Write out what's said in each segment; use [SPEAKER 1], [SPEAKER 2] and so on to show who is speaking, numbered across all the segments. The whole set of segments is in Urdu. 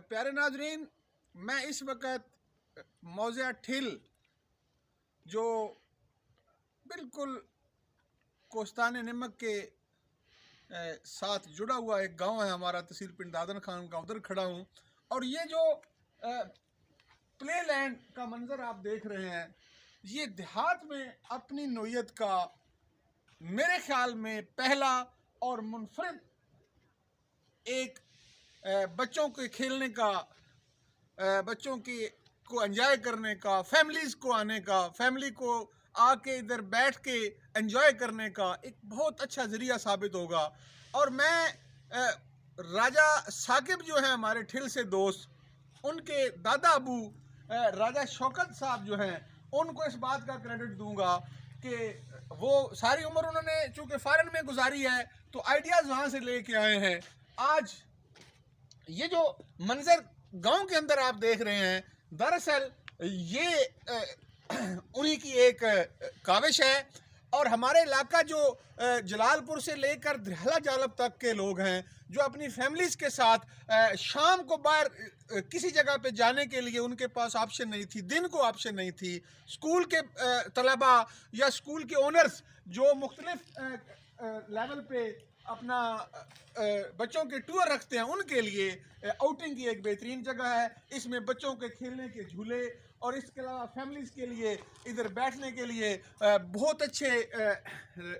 [SPEAKER 1] پیارے ناظرین، میں اس وقت موضع ٹھل جو بالکل کوستان نمک کے ساتھ جڑا ہوا ایک گاؤں ہے ہمارا، تحصیل پنڈ دادن خان کا، ادھر کھڑا ہوں. اور یہ جو پلے لینڈ کا منظر آپ دیکھ رہے ہیں، یہ دیہات میں اپنی نوعیت کا میرے خیال میں پہلا اور منفرد ایک بچوں کے کھیلنے کا، بچوں کو انجوائے کرنے کا، فیملیز کو آنے کا، فیملی کو آ کے ادھر بیٹھ کے انجوائے کرنے کا ایک بہت اچھا ذریعہ ثابت ہوگا. اور میں راجہ ثاقب جو ہیں ہمارے ٹھل سے دوست، ان کے دادا ابو راجہ شوکت صاحب جو ہیں، ان کو اس بات کا کریڈٹ دوں گا کہ وہ ساری عمر انہوں نے چونکہ فارن میں گزاری ہے تو آئیڈیاز وہاں سے لے کے آئے ہیں. آج یہ جو منظر گاؤں کے اندر آپ دیکھ رہے ہیں، دراصل یہ انہی کی ایک کاوش ہے. اور ہمارے علاقہ جو جلال پور سے لے کر درحلہ جالب تک کے لوگ ہیں، جو اپنی فیملیز کے ساتھ شام کو باہر کسی جگہ پہ جانے کے لیے ان کے پاس آپشن نہیں تھی، دن کو آپشن نہیں تھی، اسکول کے طلباء یا اسکول کے اونرز جو مختلف لیول پہ اپنا بچوں کے ٹور رکھتے ہیں، ان کے لیے آؤٹنگ کی ایک بہترین جگہ ہے. اس میں بچوں کے کھیلنے کے جھولے اور اس کے علاوہ فیملیز کے لیے ادھر بیٹھنے کے لیے بہت اچھے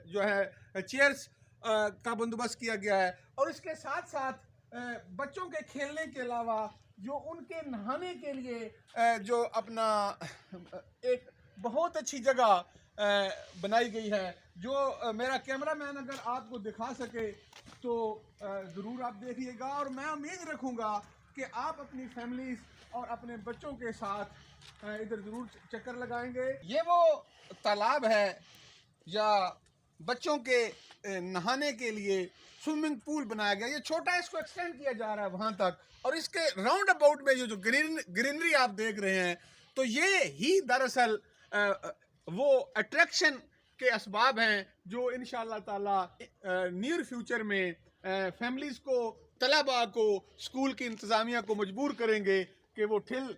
[SPEAKER 1] جو ہے چیئرز کا بندوبست کیا گیا ہے. اور اس کے ساتھ ساتھ بچوں کے کھیلنے کے علاوہ جو ان کے نہانے کے لیے جو اپنا ایک بہت اچھی جگہ بنائی گئی ہے، جو میرا کیمرہ مین اگر آپ کو دکھا سکے تو ضرور آپ دیکھیے گا. اور میں امید رکھوں گا کہ آپ اپنی فیملیز اور اپنے بچوں کے ساتھ ادھر ضرور چکر لگائیں گے. یہ وہ تالاب ہے یا بچوں کے نہانے کے لیے سوئمنگ پول بنایا گیا. یہ چھوٹا، اس کو ایکسٹینڈ کیا جا رہا ہے وہاں تک. اور اس کے راؤنڈ اباؤٹ میں جو گرینری آپ دیکھ رہے ہیں، تو یہ ہی دراصل وہ اٹریکشن کے اسباب ہیں جو انشاءاللہ تعالی نیئر فیوچر میں فیملیز کو، طلباء کو، اسکول کی انتظامیہ کو مجبور کریں گے کہ وہ ٹھل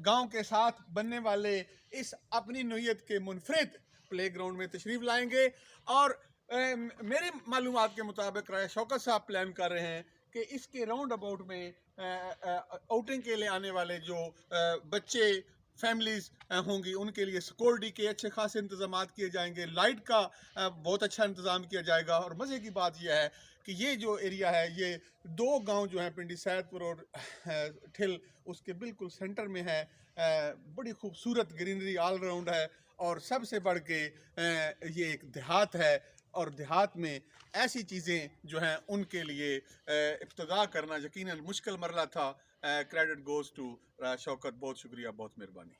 [SPEAKER 1] گاؤں کے ساتھ بننے والے اس اپنی نوعیت کے منفرد پلے گراؤنڈ میں تشریف لائیں گے. اور میری معلومات کے مطابق راجہ شوکت صاحب پلان کر رہے ہیں کہ اس کے راؤنڈ اباؤٹ میں آؤٹنگ کے لیے آنے والے جو بچے فیملیز ہوں گی، ان کے لیے سیکورٹی کے اچھے خاصے انتظامات کیے جائیں گے، لائٹ کا بہت اچھا انتظام کیا جائے گا. اور مزے کی بات یہ ہے کہ یہ جو ایریا ہے، یہ دو گاؤں جو ہیں پنڈی سید پور اور ٹھل، اس کے بالکل سینٹر میں ہے. بڑی خوبصورت گرینری آل راؤنڈ ہے. اور سب سے بڑھ کے یہ ایک دیہات ہے، اور دیہات میں ایسی چیزیں جو ہیں ان کے لیے ابتدا کرنا یقیناً مشکل مرحلہ تھا. کریڈٹ گوز ٹو شوکت. بہت شکریہ، بہت مہربانی.